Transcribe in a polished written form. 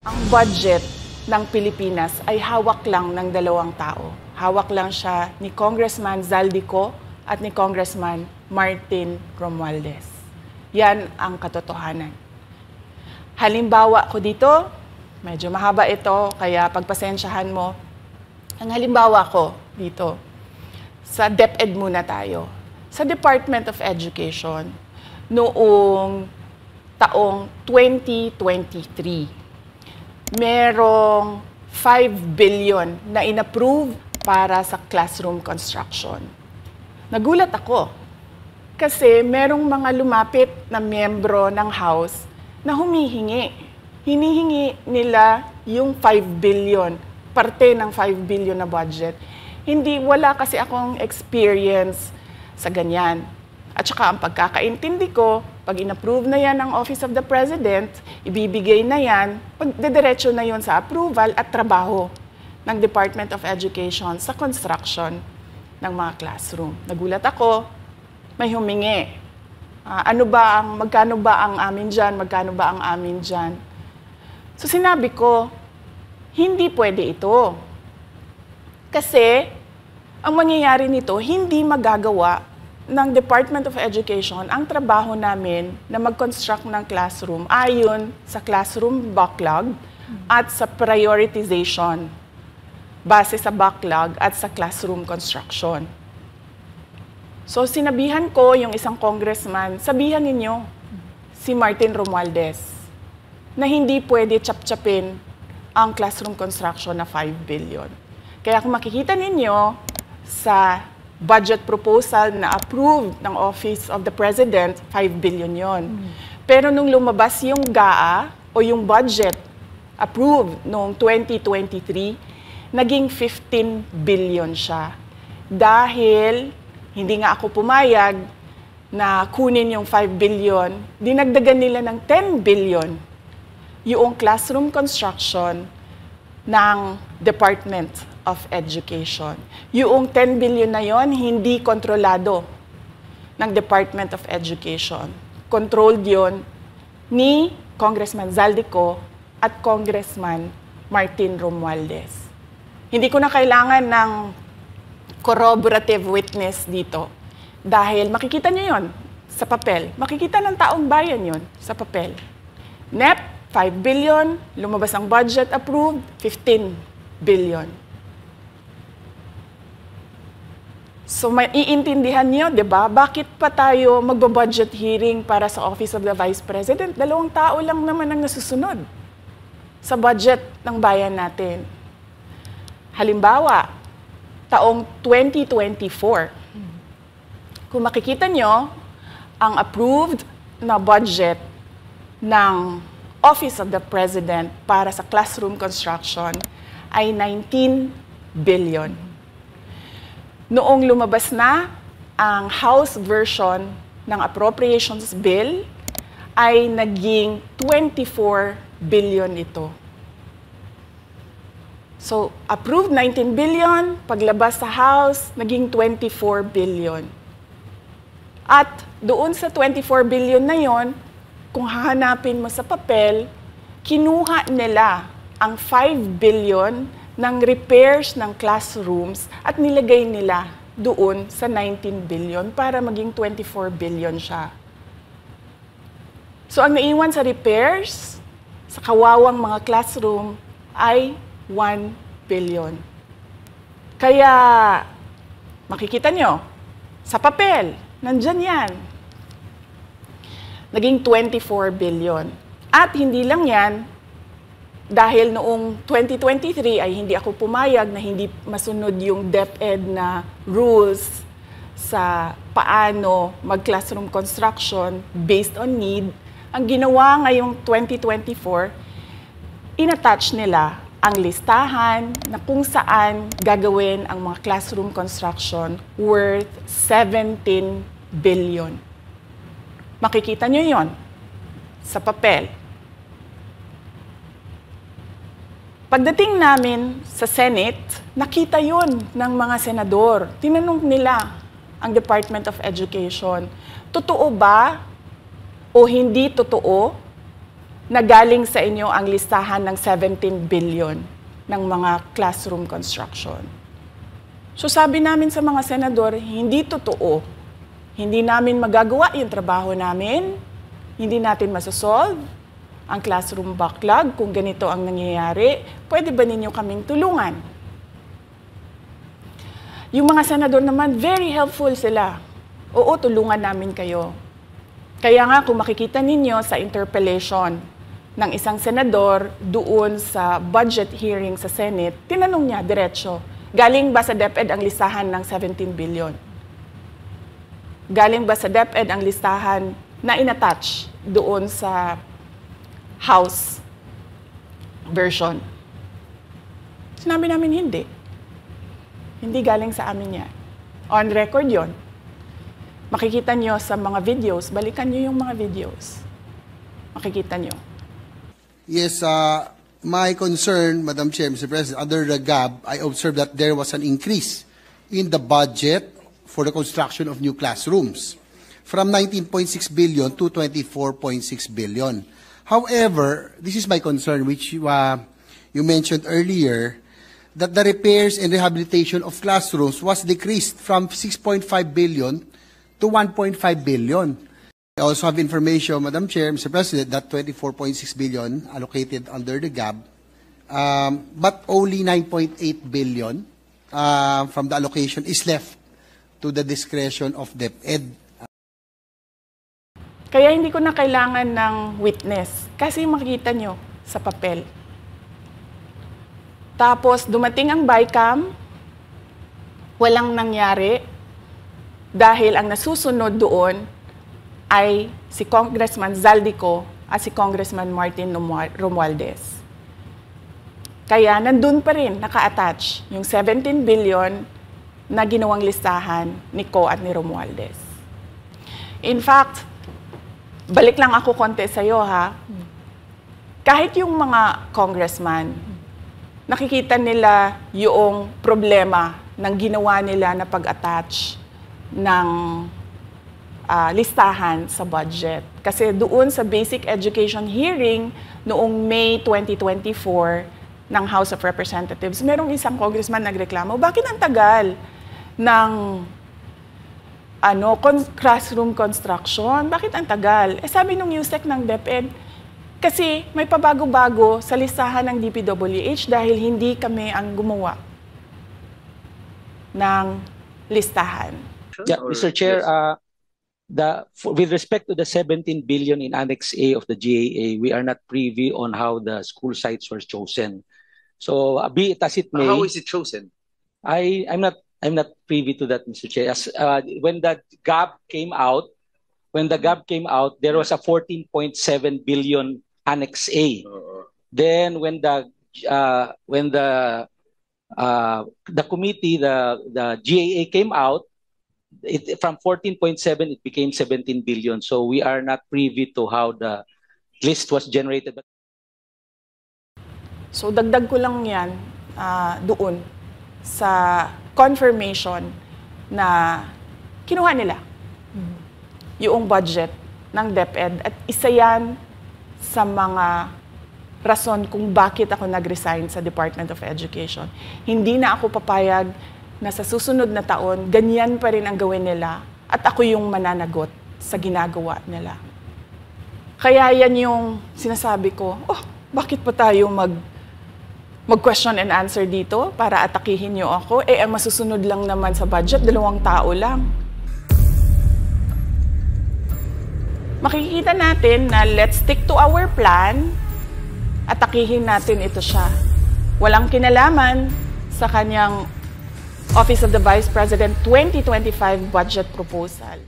Ang budget ng Pilipinas ay hawak lang ng dalawang tao. Hawak lang siya ni Congressman Zaldico at ni Congressman Martin Romualdez. Yan ang katotohanan. Halimbawa ko dito, medyo mahaba ito, kaya pagpasensyahan mo. Ang halimbawa ko dito, sa DepEd muna tayo. Sa Department of Education, noong taong 2023, merong 5 billion na inapprove para sa classroom construction. Nagulat ako kasi merong mga lumapit na miyembro ng House na humihingi. Hinihingi nila yung 5 billion, parte ng 5 billion na budget. Wala kasi akong experience sa ganyan. At saka ang pagkakaintindi ko, pag inapprove na yan ng Office of the President, ibibigay na yan, pagdediretso na yun sa approval at trabaho ng Department of Education sa construction ng mga classroom. Nagulat ako, may humingi. Magkano ba ang amin dyan? Magkano ba ang amin dyan? So sinabi ko, hindi pwede ito. Kasi ang mangyayari nito, hindi magagawa ng Department of Education ang trabaho namin na mag-construct ng classroom ayon sa classroom backlog at sa prioritization base sa backlog at sa classroom construction. So sinabihan ko yung isang congressman, sabihan ninyo si Martin Romualdez na hindi pwede chap-chapin ang classroom construction na 5 billion. Kaya kung makikita ninyo sa budget proposal na approved ng Office of the President, 5 billion yon. Pero nung lumabas yung GAA o yung budget approved noong 2023, naging 15 billion siya. Dahil hindi nga ako pumayag na kunin yung 5 billion, dinagdagan nila ng 10 billion yung classroom construction ng Department of Education. Yung 10 billion na yon hindi kontrolado ng Department of Education. Controlled yon ni Congressman Zaldico at Congressman Martin Romualdez. Hindi ko na kailangan ng corroborative witness dito dahil makikita nyo yon sa papel. Makikita ng taong bayan yon sa papel. NEP, 5 billion, lumabas ang budget approved, 15 billion. So maiintindihan niyo, 'di ba? Bakit pa tayo magbo-budget hearing para sa Office of the Vice President? 2 tao lang naman ang nasusunod sa budget ng bayan natin. Halimbawa, taong 2024. Kung makikita niyo, ang approved na budget ng Office of the President para sa classroom construction ay 19 billion. Noong lumabas na ang House version ng Appropriations Bill, ay naging 24 billion ito. So, approved 19 billion, paglabas sa House, naging 24 billion. At doon sa 24 billion na yon, kung hahanapin mo sa papel, kinuha nila ang 5 billion ng repairs ng classrooms at nilagay nila doon sa 19 billion para maging 24 billion siya. So ang naiwan sa repairs, sa kawawang mga classroom, ay 1 billion. Kaya makikita nyo, sa papel, nandyan yan. Naging 24 billion. At hindi lang yan, dahil noong 2023 ay hindi ako pumayag na hindi masunod yung DepEd na rules sa paano mag-classroom construction based on need, ang ginawa ngayong 2024, inattach nila ang listahan na kung saan gagawin ang mga classroom construction worth 17 billion. Makikita nyo yon sa papel. Pagdating namin sa Senate, nakita yun ng mga senador. Tinanong nila ang Department of Education, totoo ba o hindi totoo na galing sa inyo ang listahan ng 17 billion ng mga classroom construction. So sabi namin sa mga senador, hindi totoo. Hindi namin magagawa yung trabaho namin. Hindi natin masosolve ang classroom backlog. Kung ganito ang nangyayari, pwede ba ninyo kaming tulungan? Yung mga senador naman, very helpful sila. Oo, tulungan namin kayo. Kaya nga, kung makikita ninyo sa interpellation ng isang senador doon sa budget hearing sa Senate, tinanong niya diretso, galing ba sa DepEd ang listahan ng 17 billion? Galing ba sa DepEd ang listahan na inattach doon sa House version? Sinabi namin hindi. Hindi galing sa amin yan. On record yon. Makikita nyo sa mga videos, balikan nyo yung mga videos. Makikita nyo. Yes, my concern, Madam Chair, Mr. President, under the GAB, I observed that there was an increase in the budget for the construction of new classrooms from 19.6 billion to 24.6 billion. However, this is my concern, which you mentioned earlier, that the repairs and rehabilitation of classrooms was decreased from 6.5 billion to 1.5 billion. I also have information, Madam Chair, Mr. President, that 24.6 billion allocated under the GAB, but only 9.8 billion from the allocation is left to the discretion of DepEd. Kaya hindi ko na kailangan ng witness kasi makikita nyo sa papel. Tapos dumating ang BICAM, walang nangyari dahil ang nasusunod doon ay si Congressman Zaldico at si Congressman Martin Romualdez. Kaya nandun pa rin naka-attach yung 17 billion na ginawang listahan ni Co at ni Romualdez. In fact, balik lang ako konti sa'yo ha. Kahit yung mga congressman, nakikita nila yung problema ng ginawa nila na pag-attach ng listahan sa budget. Kasi doon sa basic education hearing noong May 2024 ng House of Representatives, merong isang congressman nagreklamo, bakit ang tagal ng classroom construction? Bakit ang tagal? Eh sabi nung USEC ng DepEd, kasi may pabago-bago sa listahan ng DPWH dahil hindi kami ang gumawa ng listahan. Yeah, Mr. Chair, with respect to the 17 billion in Annex A of the GAA, we are not privy on how the school sites were chosen. So, be it as it may. How is it chosen? I'm not privy to that, Mr. Chair. As, when the GAB came out, there was a 14.7 billion Annex A. Then when the committee, the GAA came out, from 14.7 it became 17 billion. So we are not privy to how the list was generated. So dagdag ko lang yan doon sa confirmation na kinuha nila yung budget ng DepEd at isa yan sa mga rason kung bakit ako nag-resign sa Department of Education. Hindi na ako papayag na sa susunod na taon, ganyan pa rin ang gawin nila at ako yung mananagot sa ginagawa nila. Kaya yan yung sinasabi ko, bakit pa tayo mag-question and answer dito para atakihin niyo ako? Eh, ang masusunod lang naman sa budget, 2 tao lang. Makikita natin na let's stick to our plan, atakihin natin ito siya. Walang kinalaman sa kanyang Office of the Vice President 2025 budget proposal.